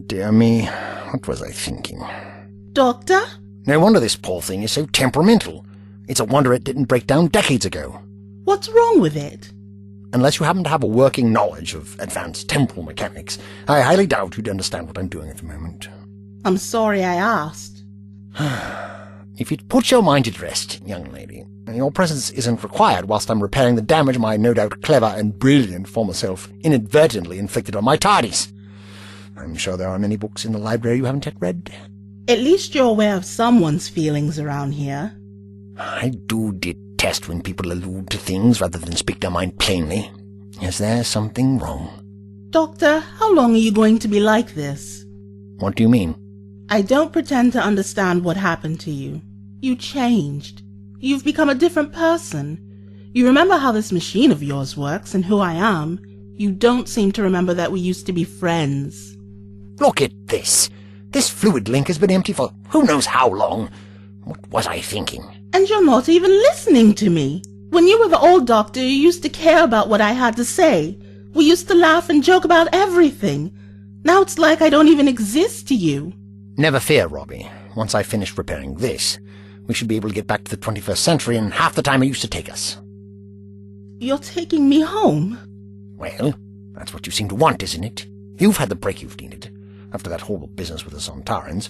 dear me. What was I thinking? Doctor? No wonder this poor thing is so temperamental. It's a wonder it didn't break down decades ago. What's wrong with it? Unless you happen to have a working knowledge of advanced temporal mechanics, I highly doubt you'd understand what I'm doing at the moment. I'm sorry I asked. If you'd put your mind at rest, young lady, your presence isn't required whilst I'm repairing the damage my no doubt clever and brilliant former self inadvertently inflicted on my Tardis. I'm sure there are many books in the library you haven't yet read. At least you're aware of someone's feelings around here. I do detest when people allude to things rather than speak their mind plainly. Is there something wrong? Doctor, how long are you going to be like this? What do you mean? I don't pretend to understand what happened to you. You changed. You've become a different person. You remember how this machine of yours works and who I am. You don't seem to remember that we used to be friends. Look at this. This fluid link has been empty for who knows how long. What was I thinking? And you're not even listening to me. When you were the old doctor, you used to care about what I had to say. We used to laugh and joke about everything. Now it's like I don't even exist to you. Never fear, Robbie. Once I've finished repairing this, we should be able to get back to the 21st century in half the time it used to take us. You're taking me home? Well, that's what you seem to want, isn't it? You've had the break you've needed, after that horrible business with the Sontarans,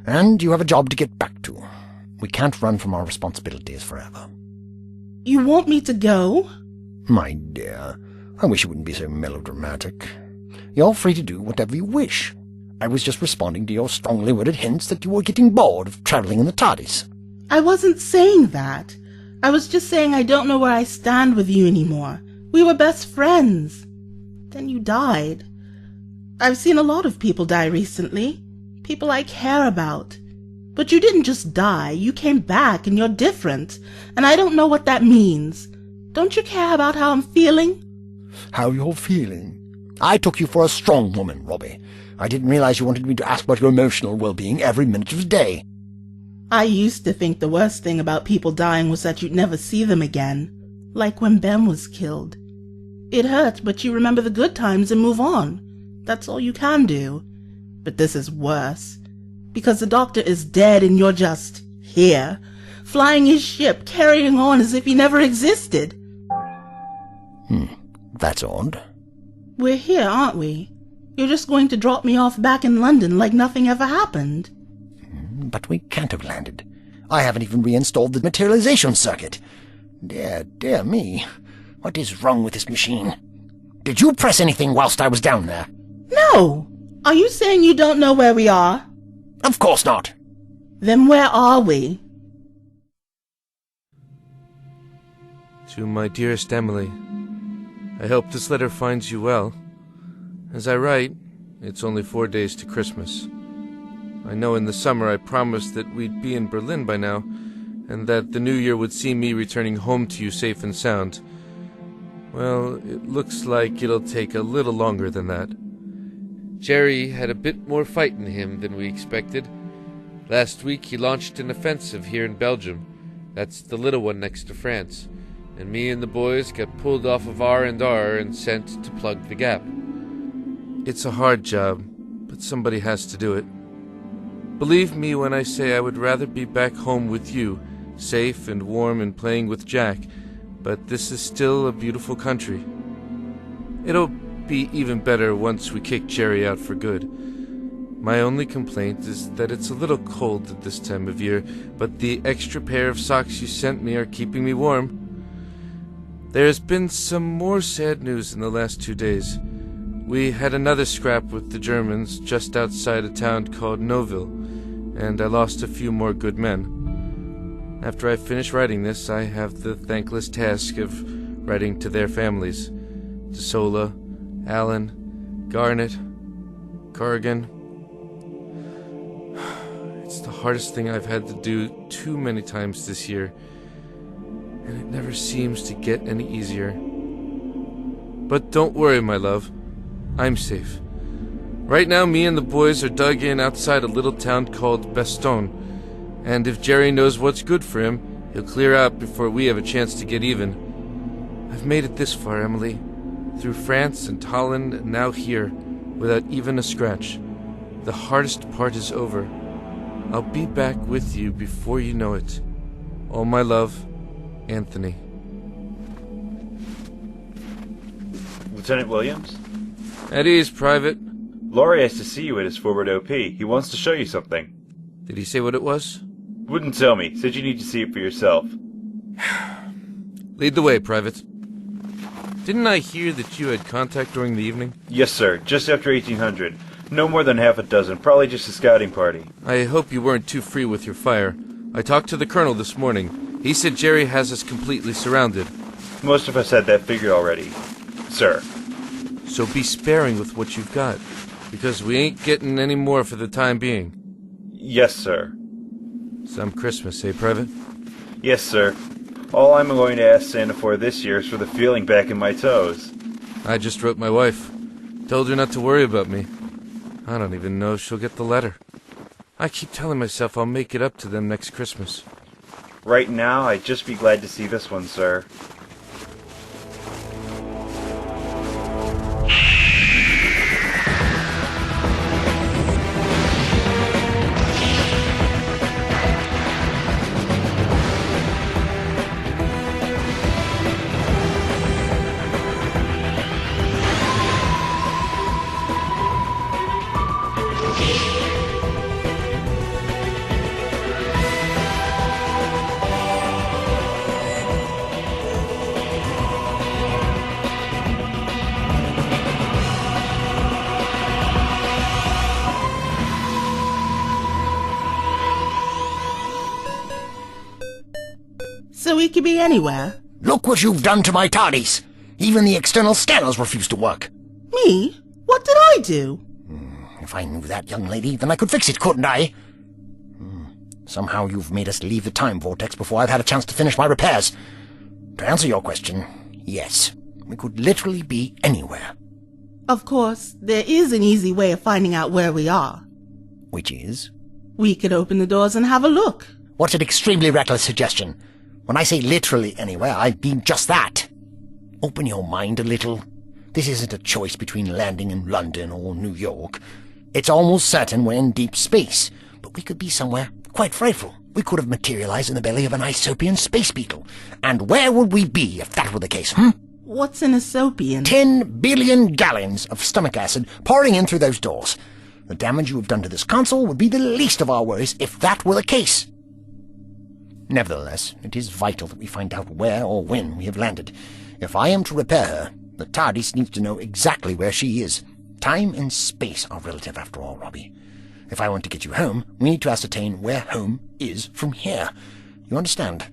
and you have a job to get back to. We can't run from our responsibilities forever. You want me to go? My dear, I wish you wouldn't be so melodramatic. You're free to do whatever you wish. I was just responding to your strongly worded hints that you were getting bored of travelling in the Tardis. I wasn't saying that. I was just saying I don't know where I stand with you anymore. We were best friends. Then you died. I've seen a lot of people die recently. People I care about. But you didn't just die. You came back and you're different. And I don't know what that means. Don't you care about how I'm feeling? How you're feeling? I took you for a strong woman, Robbie. I didn't realize you wanted me to ask about your emotional well-being every minute of the day. I used to think the worst thing about people dying was that you'd never see them again. Like when Ben was killed. It hurt, but you remember the good times and move on. That's all you can do. But this is worse. Because the doctor is dead and you're just here, flying his ship, carrying on as if he never existed. That's odd. We're here, aren't we? You're just going to drop me off back in London like nothing ever happened. But we can't have landed. I haven't even reinstalled the materialization circuit. Dear me. What is wrong with this machine? Did you press anything whilst I was down there? No! Are you saying you don't know where we are? Of course not. Then where are we? To my dearest Emily, I hope this letter finds you well. As I write, it's only 4 days to Christmas. I know in the summer I promised that we'd be in Berlin by now, and that the new year would see me returning home to you safe and sound. Well, it looks like it'll take a little longer than that. Jerry had a bit more fight in him than we expected. Last week he launched an offensive here in Belgium. That's the little one next to France. And me and the boys got pulled off of R&R and sent to plug the gap. It's a hard job, but somebody has to do it. Believe me when I say I would rather be back home with you, safe and warm and playing with Jack, but this is still a beautiful country. It'll be even better once we kick Jerry out for good. My only complaint is that it's a little cold at this time of year, but the extra pair of socks you sent me are keeping me warm. There's been some more sad news in the last 2 days. We had another scrap with the Germans just outside a town called Noville, and I lost a few more good men. After I finish writing this, I have the thankless task of writing to their families. To Sola, Alan, Garnet, Corrigan. It's the hardest thing I've had to do too many times this year, and it never seems to get any easier. But don't worry, my love. I'm safe. Right now, me and the boys are dug in outside a little town called Bastogne, and if Jerry knows what's good for him, he'll clear out before we have a chance to get even. I've made it this far, Emily, through France and Holland and now here, without even a scratch. The hardest part is over. I'll be back with you before you know it. All my love, Anthony. Lieutenant Williams? At ease, Private. Laurie has to see you at his forward OP. He wants to show you something. Did he say what it was? Wouldn't tell me. Said you need to see it for yourself. Lead the way, Private. Didn't I hear that you had contact during the evening? Yes, sir. Just after 1800. No more than half a dozen. Probably just a scouting party. I hope you weren't too free with your fire. I talked to the Colonel this morning. He said Jerry has us completely surrounded. Most of us had that figured already, sir. So be sparing with what you've got, because we ain't getting any more for the time being. Yes, sir. Some Christmas, eh, Private? Yes, sir. All I'm going to ask Santa for this year is for the feeling back in my toes. I just wrote my wife. Told her not to worry about me. I don't even know if she'll get the letter. I keep telling myself I'll make it up to them next Christmas. Right now, I'd just be glad to see this one, sir. So we could be anywhere. Look what you've done to my Tardis. Even the external scanners refuse to work. Me? What did I do? If I knew that, young lady, then I could fix it, couldn't I? Somehow you've made us leave the time vortex before I've had a chance to finish my repairs. To answer your question, yes, we could literally be anywhere. Of course, there is an easy way of finding out where we are. Which is? We could open the doors and have a look. What's an extremely reckless suggestion? When I say literally anywhere, I mean just that. Open your mind a little. This isn't a choice between landing in London or New York. It's almost certain we're in deep space, but we could be somewhere quite frightful. We could have materialized in the belly of an Isopian space beetle. And where would we be if that were the case, What's an Isopian? 10 billion gallons of stomach acid pouring in through those doors. The damage you have done to this console would be the least of our worries if that were the case. Nevertheless, it is vital that we find out where or when we have landed. If I am to repair her, the Tardis needs to know exactly where she is. Time and space are relative after all, Robbie. If I want to get you home, we need to ascertain where home is from here. You understand?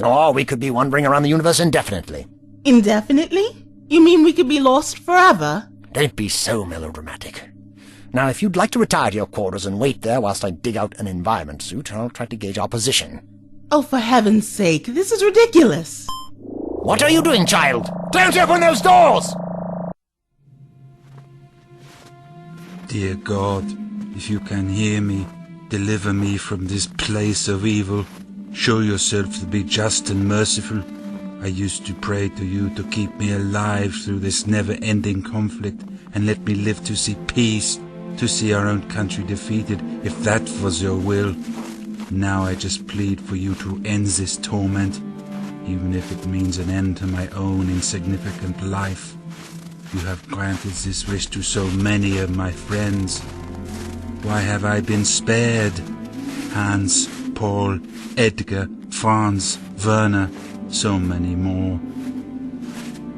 Or we could be wandering around the universe indefinitely. Indefinitely? You mean we could be lost forever? Don't be so melodramatic. Now, if you'd like to retire to your quarters and wait there whilst I dig out an environment suit, I'll try to gauge our position. Oh, for heaven's sake, this is ridiculous. What are you doing, child? Don't open those doors! Dear God, if you can hear me, deliver me from this place of evil. Show yourself to be just and merciful. I used to pray to you to keep me alive through this never-ending conflict and let me live to see peace, to see our own country defeated, if that was your will. Now I just plead for you to end this torment, even if it means an end to my own insignificant life. You have granted this wish to so many of my friends. Why have I been spared? Hans, Paul, Edgar, Franz, Werner, so many more.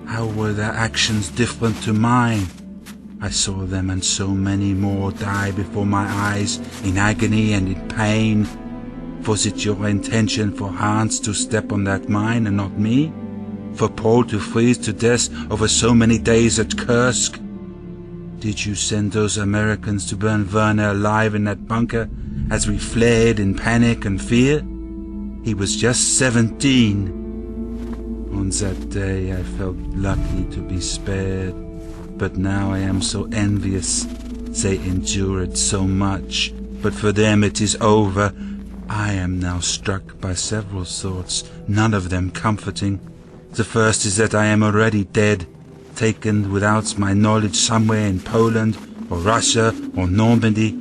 How were their actions different to mine? I saw them and so many more die before my eyes, in agony and in pain. Was it your intention for Hans to step on that mine and not me? For Paul to freeze to death over so many days at Kursk? Did you send those Americans to burn Werner alive in that bunker as we fled in panic and fear? He was just 17. On that day I felt lucky to be spared, but now I am so envious. They endured so much, but for them it is over. I am now struck by several thoughts, none of them comforting. The first is that I am already dead, taken without my knowledge somewhere in Poland, or Russia, or Normandy.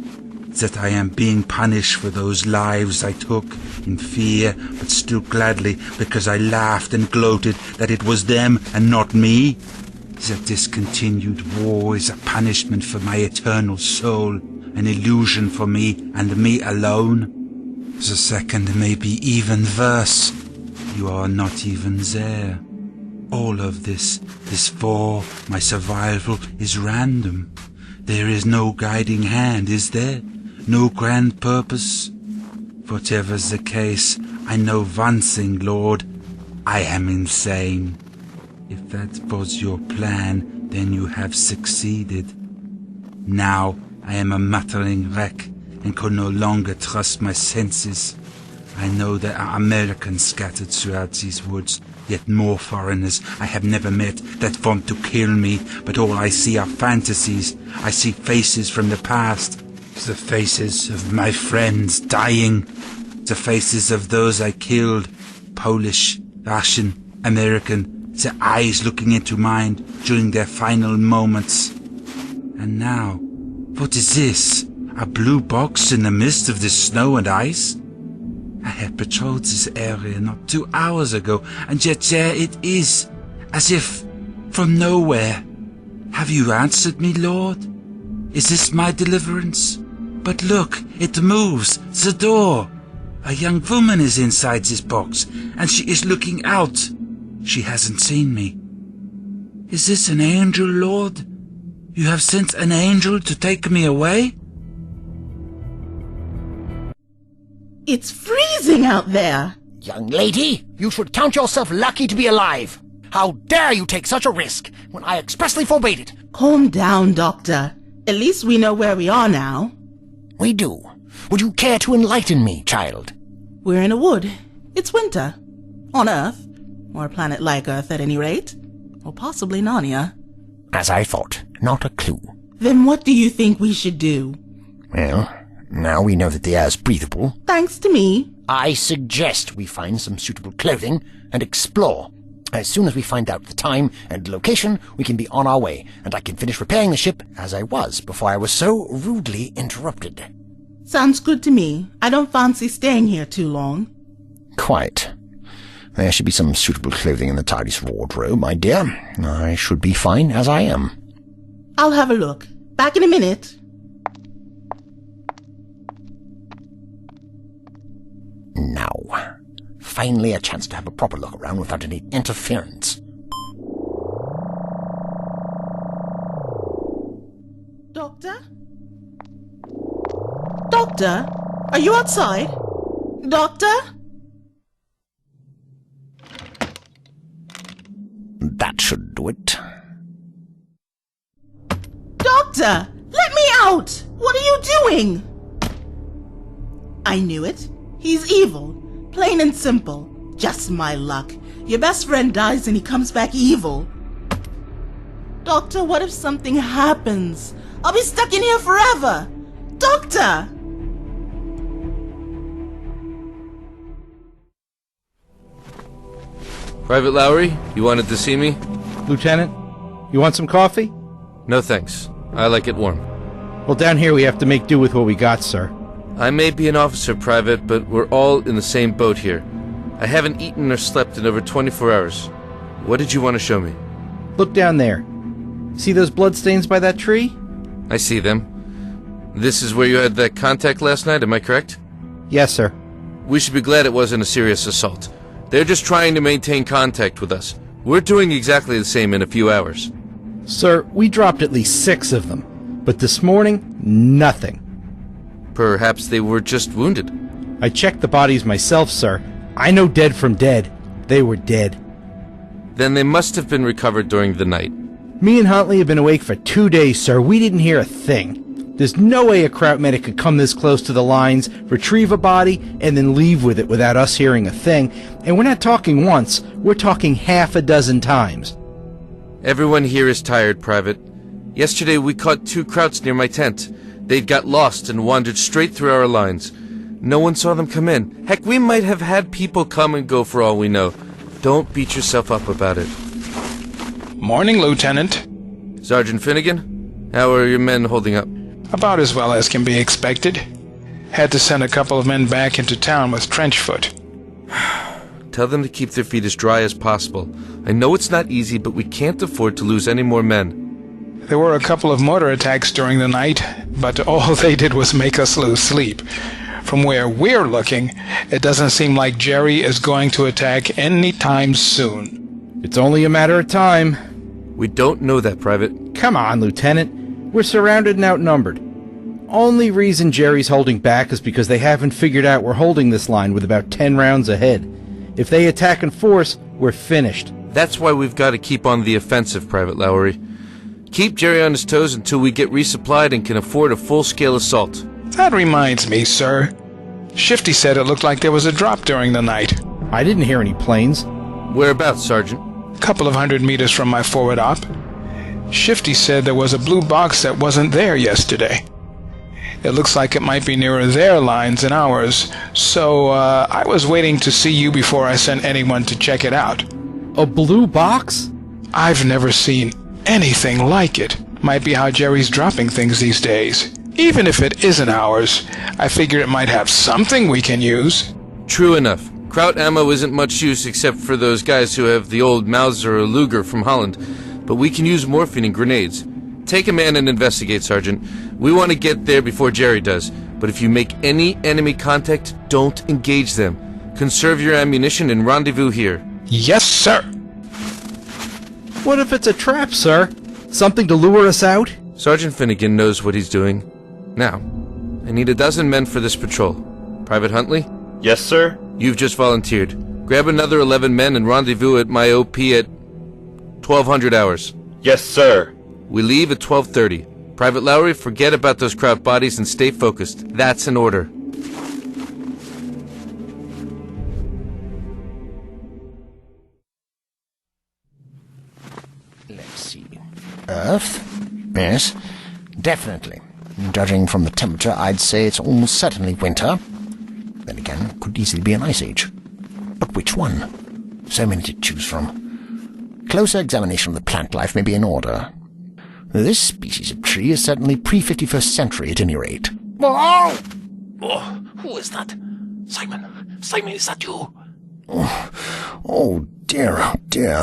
that I am being punished for those lives I took in fear, but still gladly, because I laughed and gloated that it was them and not me? That this continued war is a punishment for my eternal soul, an illusion for me and me alone? The second may be even worse. You are not even there. All of this for my survival is random. There is no guiding hand, is there? No grand purpose? Whatever's the case, I know one thing, Lord. I am insane. If that was your plan, then you have succeeded. Now I am a muttering wreck and can no longer trust my senses. I know there are Americans scattered throughout these woods, yet more foreigners I have never met that want to kill me, but all I see are fantasies. I see faces from the past, the faces of my friends dying, the faces of those I killed, Polish, Russian, American, their eyes looking into mine during their final moments. And now, what is this? A blue box in the midst of the snow and ice? I had patrolled this area not 2 hours ago, and yet there it is, as if from nowhere. Have you answered me, Lord? Is this my deliverance? But look, it moves, the door. A young woman is inside this box, and she is looking out. She hasn't seen me. Is this an angel, Lord? You have sent an angel to take me away? It's freezing out there. Young lady, you should count yourself lucky to be alive. How dare you take such a risk when I expressly forbade it? Calm down, Doctor. At least we know where we are now. We do. Would you care to enlighten me, child? We're in a wood. It's winter. On Earth. Or a planet like Earth at any rate. Or possibly Narnia. As I thought, not a clue. Then what do you think we should do? Well, now we know that the air's breathable. Thanks to me. I suggest we find some suitable clothing and explore. As soon as we find out the time and location, we can be on our way, and I can finish repairing the ship as I was before I was so rudely interrupted. Sounds good to me. I don't fancy staying here too long. Quite. There should be some suitable clothing in the Tardis wardrobe, my dear. I should be fine as I am. I'll have a look. Back in a minute. Now, finally a chance to have a proper look around without any interference. Doctor? Doctor? Are you outside? Doctor? That should do it. Doctor! Let me out! What are you doing? I knew it. He's evil. Plain and simple. Just my luck. Your best friend dies and he comes back evil. Doctor, what if something happens? I'll be stuck in here forever. Doctor! Private Lowry, you wanted to see me? Lieutenant, you want some coffee? No thanks. I like it warm. Well, down here we have to make do with what we got, sir. I may be an officer, Private, but we're all in the same boat here. I haven't eaten or slept in over 24 hours. What did you want to show me? Look down there. See those bloodstains by that tree? I see them. This is where you had that contact last night, am I correct? Yes, sir. We should be glad it wasn't a serious assault. They're just trying to maintain contact with us. We're doing exactly the same in a few hours. Sir, we dropped at least 6 of them. But this morning, nothing. Perhaps they were just wounded. I checked the bodies myself, sir. I know dead from dead. They were dead. Then they must have been recovered during the night. Me and Huntley have been awake for 2 days, sir. We didn't hear a thing. There's no way a Kraut medic could come this close to the lines, retrieve a body, and then leave with it without us hearing a thing. And we're not talking once, we're talking half a dozen times. Everyone here is tired, Private. Yesterday we caught 2 Krauts near my tent. They'd got lost and wandered straight through our lines. No one saw them come in. Heck, we might have had people come and go for all we know. Don't beat yourself up about it. Morning, Lieutenant. Sergeant Finnegan, how are your men holding up? About as well as can be expected. Had to send a couple of men back into town with trench foot. Tell them to keep their feet as dry as possible. I know it's not easy, but we can't afford to lose any more men. There were a couple of mortar attacks during the night, but all they did was make us lose sleep. From where we're looking, it doesn't seem like Jerry is going to attack any time soon. It's only a matter of time. We don't know that, Private. Come on, Lieutenant. We're surrounded and outnumbered. Only reason Jerry's holding back is because they haven't figured out we're holding this line with about 10 rounds ahead. If they attack in force, we're finished. That's why we've got to keep on the offensive, Private Lowry. Keep Jerry on his toes until we get resupplied and can afford a full-scale assault. That reminds me, sir. Shifty said it looked like there was a drop during the night. I didn't hear any planes. Whereabouts, Sergeant? A couple of 100 meters from my forward op. Shifty said there was a blue box that wasn't there yesterday. It looks like it might be nearer their lines than ours, so I was waiting to see you before I sent anyone to check it out. A blue box? I've never seen anything like it. Might be how Jerry's dropping things these days. Even if it isn't ours, I figure it might have something we can use. True enough. Kraut ammo isn't much use except for those guys who have the old Mauser or Luger from Holland, but we can use morphine and grenades. Take a man and investigate, Sergeant. We want to get there before Jerry does, but if you make any enemy contact, don't engage them. Conserve your ammunition and rendezvous here. Yes, sir. What if it's a trap, sir? Something to lure us out? Sergeant Finnegan knows what he's doing. Now, I need a dozen men for this patrol. Private Huntley? Yes, sir? You've just volunteered. Grab another 11 men and rendezvous at my OP at 1200 hours. Yes, sir. We leave at 12:30. Private Lowry, forget about those Kraut bodies and stay focused. That's an order. Let's see. Earth? Yes, definitely. Judging from the temperature, I'd say it's almost certainly winter. Then again, it could easily be an ice age. But which one? So many to choose from. Closer examination of the plant life may be in order. This species of tree is certainly pre-51st century at any rate. Oh! Oh, who is that? Simon! Simon, is that you? Oh dear, oh dear.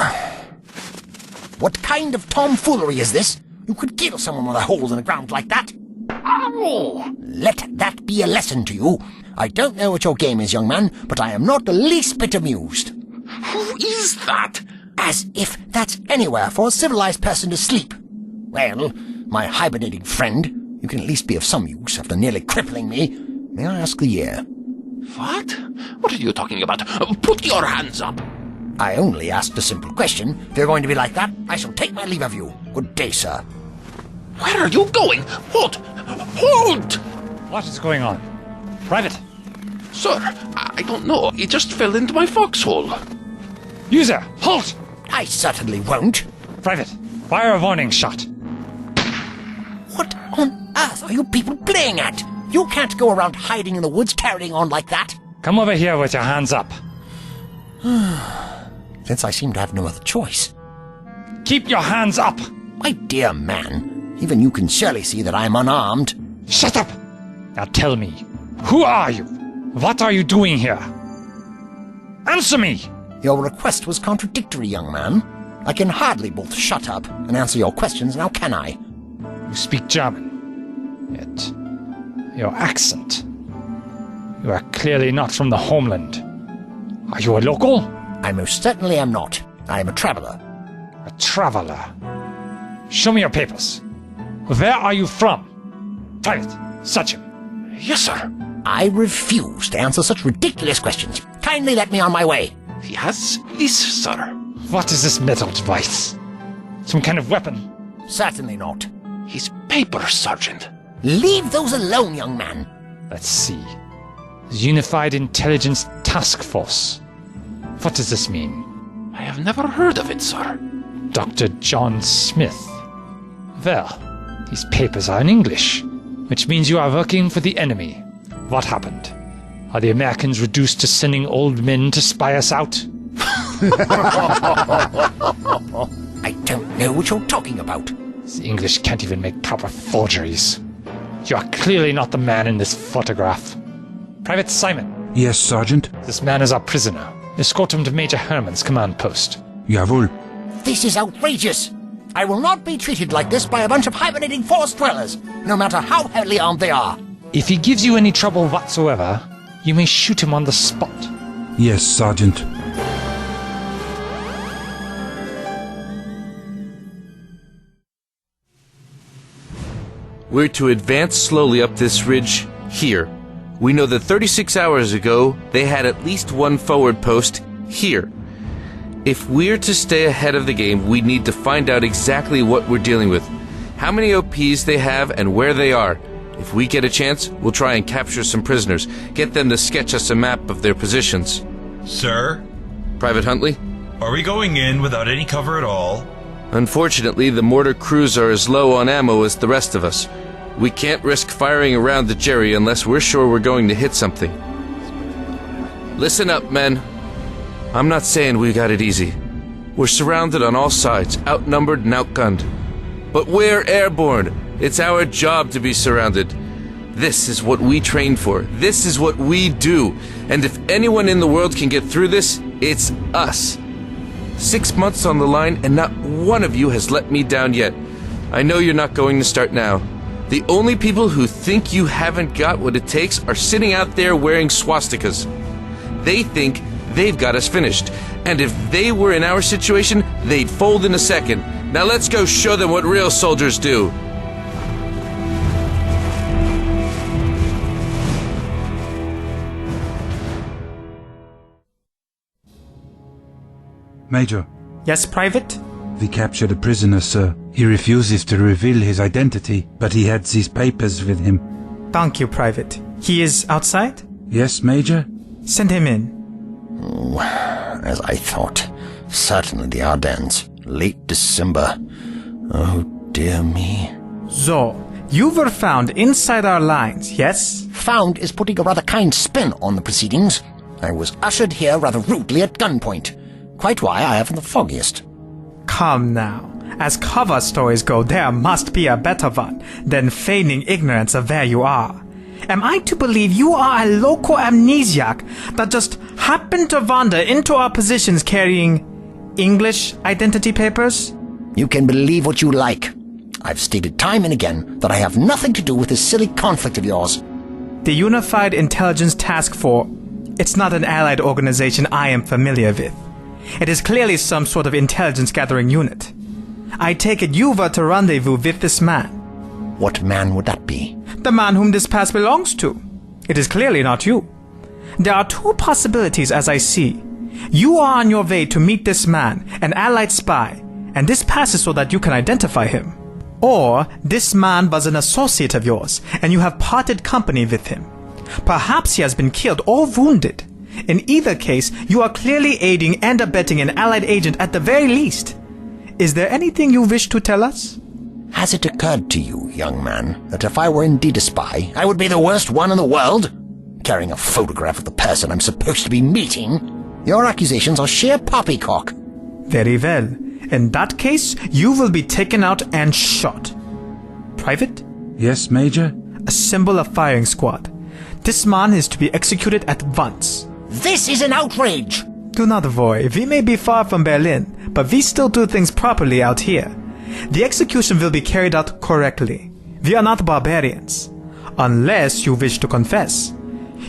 What kind of tomfoolery is this? You could kill someone with a hole in the ground like that. Oh! Let that be a lesson to you. I don't know what your game is, young man, but I am not the least bit amused. Who is that? As if that's anywhere for a civilized person to sleep. Well, my hibernating friend, you can at least be of some use after nearly crippling me. May I ask the year? What? What are you talking about? Put your hands up! I only asked a simple question. If you're going to be like that, I shall take my leave of you. Good day, sir. Where are you going? Hold! Hold! What is going on? Private! Sir, I don't know. It just fell into my foxhole. User, halt! I certainly won't. Private, fire a warning shot. What on earth are you people playing at? You can't go around hiding in the woods carrying on like that. Come over here with your hands up. Since I seem to have no other choice. Keep your hands up! My dear man, even you can surely see that I'm unarmed. Shut up! Now tell me, who are you? What are you doing here? Answer me! Your request was contradictory, young man. I can hardly both shut up and answer your questions, now can I? You speak German. Yet, your accent. You are clearly not from the homeland. Are you a local? I most certainly am not. I am a traveler. A traveler. Show me your papers. Where are you from? Private, search him. Yes, sir. I refuse to answer such ridiculous questions. Kindly let me on my way. He has this, sir. What is this metal device? Some kind of weapon? Certainly not. His papers, Sergeant. Leave those alone, young man. Let's see. Unified Intelligence Task Force. What does this mean? I have never heard of it, sir. Dr. John Smith. Well, these papers are in English, which means you are working for the enemy. What happened? Are the Americans reduced to sending old men to spy us out? I don't know what you're talking about. The English can't even make proper forgeries. You are clearly not the man in this photograph. Private Simon. Yes, Sergeant. This man is our prisoner. Escort him to Major Herman's command post. Jawohl. This is outrageous. I will not be treated like this by a bunch of hibernating forest dwellers, no matter how heavily armed they are. If he gives you any trouble whatsoever, you may shoot him on the spot. Yes, Sergeant. We're to advance slowly up this ridge here. We know that 36 hours ago, they had at least one forward post here. If we're to stay ahead of the game, we need to find out exactly what we're dealing with, how many OPs they have, and where they are. If we get a chance, we'll try and capture some prisoners, get them to sketch us a map of their positions. Sir? Private Huntley? Are we going in without any cover at all? Unfortunately, the mortar crews are as low on ammo as the rest of us. We can't risk firing around the Jerry unless we're sure we're going to hit something. Listen up, men. I'm not saying we got it easy. We're surrounded on all sides, outnumbered and outgunned. But we're airborne. It's our job to be surrounded. This is what we train for. This is what we do. And if anyone in the world can get through this, it's us. 6 months on the line, and not one of you has let me down yet. I know you're not going to start now. The only people who think you haven't got what it takes are sitting out there wearing swastikas. They think they've got us finished. And if they were in our situation, they'd fold in a second. Now let's go show them what real soldiers do. Major. Yes, Private? We captured a prisoner, sir. He refuses to reveal his identity, but he had these papers with him. Thank you, Private. He is outside? Yes, Major? Send him in. Oh, as I thought. Certainly the Ardennes. Late December. Oh, dear me. So, you were found inside our lines, yes? Found is putting a rather kind spin on the proceedings. I was ushered here rather rudely at gunpoint. Quite why I haven't the foggiest. Come now. As cover stories go, there must be a better one than feigning ignorance of where you are. Am I to believe you are a local amnesiac that just happened to wander into our positions carrying English identity papers? You can believe what you like. I've stated time and again that I have nothing to do with this silly conflict of yours. The Unified Intelligence Task Force. It's not an allied organization I am familiar with. It is clearly some sort of intelligence-gathering unit. I take it you were to rendezvous with this man. What man would that be? The man whom this pass belongs to. It is clearly not you. There are two possibilities as I see. You are on your way to meet this man, an allied spy, and this pass is so that you can identify him. Or this man was an associate of yours, and you have parted company with him. Perhaps he has been killed or wounded. In either case, you are clearly aiding and abetting an allied agent at the very least. Is there anything you wish to tell us? Has it occurred to you, young man, that if I were indeed a spy, I would be the worst one in the world? Carrying a photograph of the person I'm supposed to be meeting? Your accusations are sheer poppycock. Very well. In that case, you will be taken out and shot. Private? Yes, Major? Assemble a firing squad. This man is to be executed at once. This is an outrage! Do not worry, we may be far from Berlin, but we still do things properly out here. The execution will be carried out correctly. We are not barbarians. Unless you wish to confess.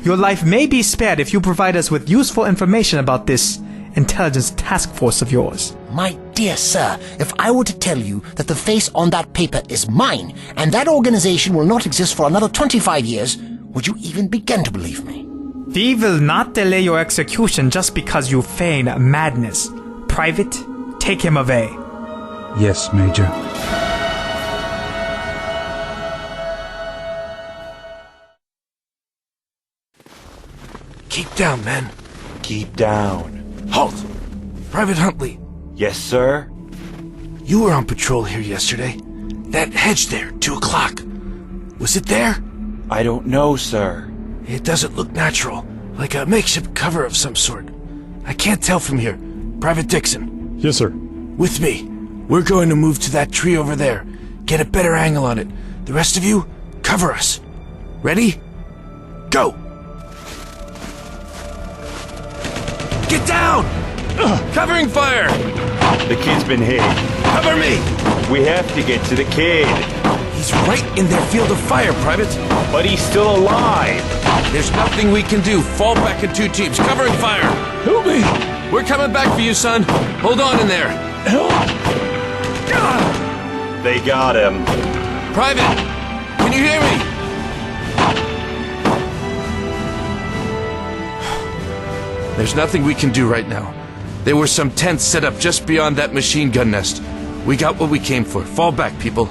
Your life may be spared if you provide us with useful information about this intelligence task force of yours. My dear sir, if I were to tell you that the face on that paper is mine, and that organization will not exist for another 25 years, would you even begin to believe me? We will not delay your execution just because you feign madness. Private, take him away. Yes, Major. Keep down, men. Keep down. Halt! Private Huntley. Yes, sir? You were on patrol here yesterday. That hedge there, 2 o'clock. Was it there? I don't know, sir. It doesn't look natural, like a makeshift cover of some sort. I can't tell from here. Private Dixon. Yes, sir. With me. We're going to move to that tree over there. Get a better angle on it. The rest of you, Cover us. Ready? Go! Get down! Covering fire! The kid's been hit. Cover me! We have to get to the kid. He's right in their field of fire, Private. But he's still alive. There's nothing we can do. Fall back in 2 teams. Covering fire. Help me! We're coming back for you, son. Hold on in there. Help! They got him. Private, can you hear me? There's nothing we can do right now. There were some tents set up just beyond that machine gun nest. We got what we came for. Fall back, people.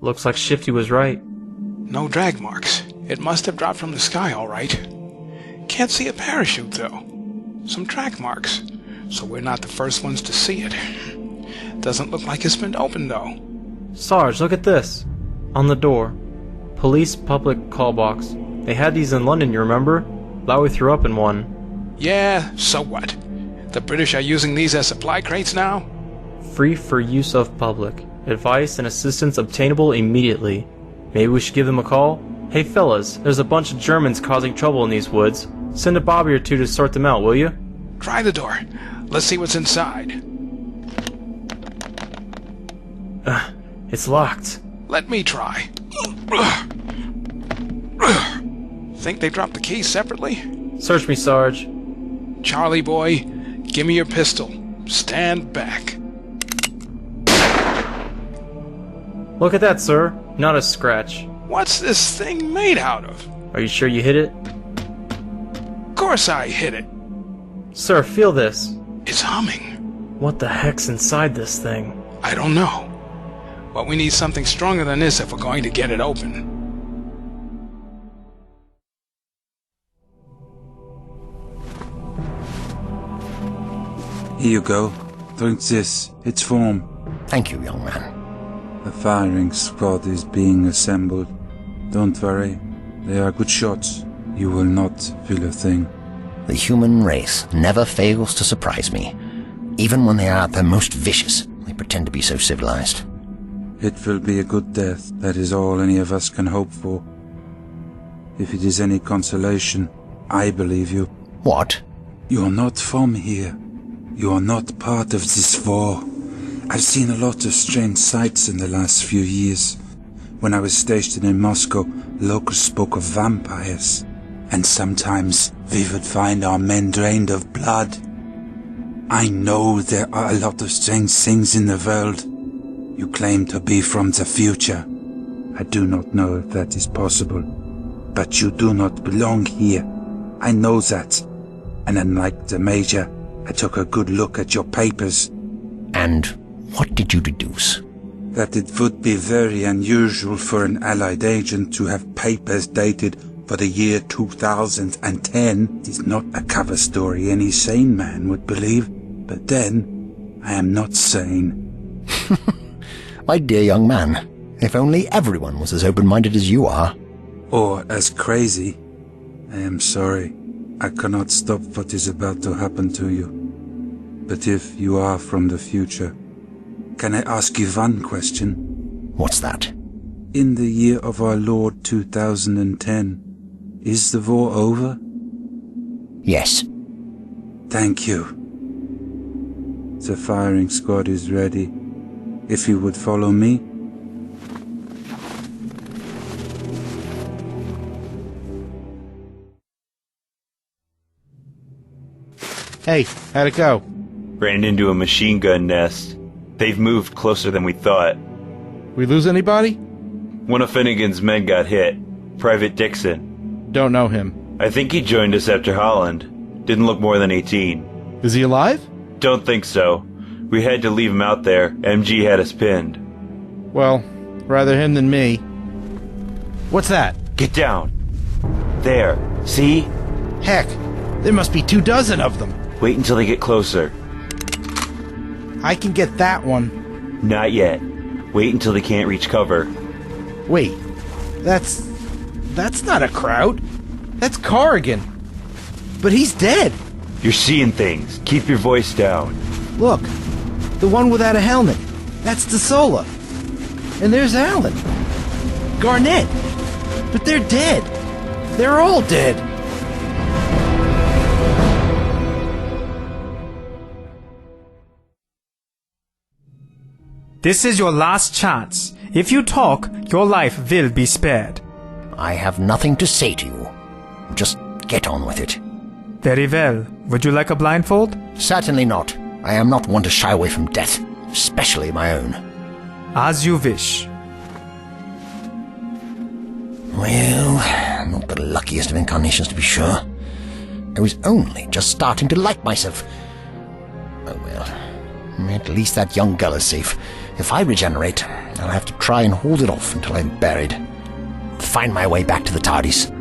Looks like Shifty was right. No drag marks. It must have dropped from the sky, all right. Can't see a parachute, though. Some track marks, so we're not the first ones to see it. Doesn't look like it's been opened, though. Sarge, look at this. On the door. Police public call box. They had these in London, you remember? Lowy threw up in one. Yeah, so what? The British are using these as supply crates now? Free for use of public. Advice and assistance obtainable immediately. Maybe we should give them a call? Hey fellas, there's a bunch of Germans causing trouble in these woods. Send a Bobby or two to sort them out, will you? Try the door. Let's see what's inside. It's locked. Let me try. Think they dropped the keys separately? Search me, Sarge. Charlie boy, give me your pistol. Stand back. Look at that, sir. Not a scratch. What's this thing made out of? Are you sure you hit it? Of course I hit it. Sir, feel this. It's humming. What the heck's inside this thing? I don't know. But we need something stronger than this if we're going to get it open. Here you go. Drink this. It's warm. Thank you, young man. The firing squad is being assembled. Don't worry. They are good shots. You will not feel a thing. The human race never fails to surprise me. Even when they are at their most vicious, they pretend to be so civilized. It will be a good death. That is all any of us can hope for. If it is any consolation, I believe you. What? You are not from here. You are not part of this war. I've seen a lot of strange sights in the last few years. When I was stationed in Moscow, locals spoke of vampires. And sometimes we would find our men drained of blood. I know there are a lot of strange things in the world. You claim to be from the future. I do not know if that is possible. But you do not belong here. I know that. And unlike the Major, I took a good look at your papers. And what did you deduce? That it would be very unusual for an Allied agent to have papers dated for the year 2010. It is not a cover story any sane man would believe. But then, I am not sane. My dear young man, if only everyone was as open-minded as you are. Or as crazy. I am sorry. I cannot stop what is about to happen to you. But if you are from the future, can I ask you one question? What's that? In the year of our Lord 2010, is the war over? Yes. Thank you. The firing squad is ready. If you would follow me. Hey, how'd it go? Ran into a machine gun nest. They've moved closer than we thought. We lose anybody? One of Finnegan's men got hit. Private Dixon. Don't know him. I think he joined us after Holland. Didn't look more than 18. Is he alive? Don't think so. We had to leave him out there. MG had us pinned. Well, rather him than me. What's that? Get down. There. See? Heck, there must be 24 of them. Wait until they get closer. I can get that one. Not yet. Wait until they can't reach cover. Wait, that's not a crowd. That's Corrigan. But he's dead. You're seeing things. Keep your voice down. Look, the one without a helmet. That's DeSola. And there's Alan. Garnett. But they're dead. They're all dead. This is your last chance. If you talk, your life will be spared. I have nothing to say to you. Just get on with it. Very well. Would you like a blindfold? Certainly not. I am not one to shy away from death, especially my own. As you wish. Well, not the luckiest of incarnations to be sure. I was only just starting to like myself. Oh well, at least that young girl is safe. If I regenerate, I'll have to try and hold it off until I'm buried. Find my way back to the Tardis.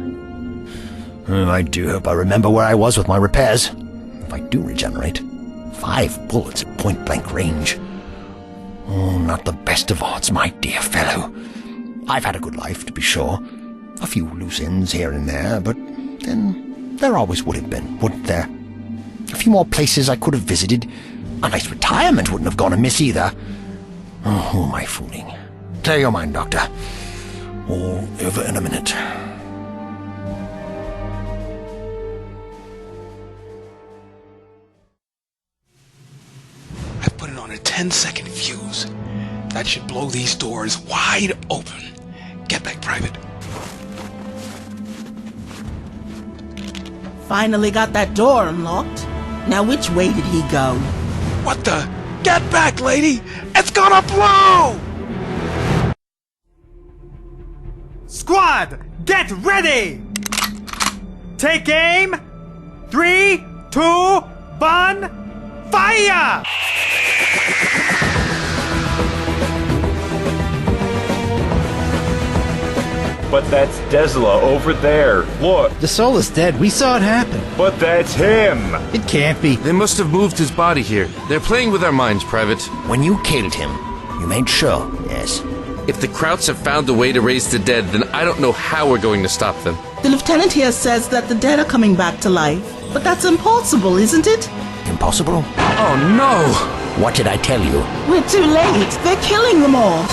Oh, I do hope I remember where I was with my repairs. If I do regenerate, 5 bullets at point-blank range. Oh, not the best of odds, my dear fellow. I've had a good life, to be sure. A few loose ends here and there, but then there always would have been, wouldn't there? A few more places I could have visited. A nice retirement wouldn't have gone amiss either. Oh, who am I fooling? Clear your mind, Doctor. All over in a minute. I've put it on a 10-second fuse. That should blow these doors wide open. Get back, Private. Finally got that door unlocked. Now which way did he go? What the? Get back, lady! It's gonna blow! Squad, get ready! Take aim! 3, 2, 1, fire! But that's Desola over there. Look. DeSola's dead. We saw it happen. But that's him. It can't be. They must have moved his body here. They're playing with our minds, Private. When you killed him, you made sure, yes. If the Krauts have found a way to raise the dead, then I don't know how we're going to stop them. The lieutenant here says that the dead are coming back to life. But that's impossible, isn't it? Impossible? Oh no! What did I tell you? We're too late. They're killing them all.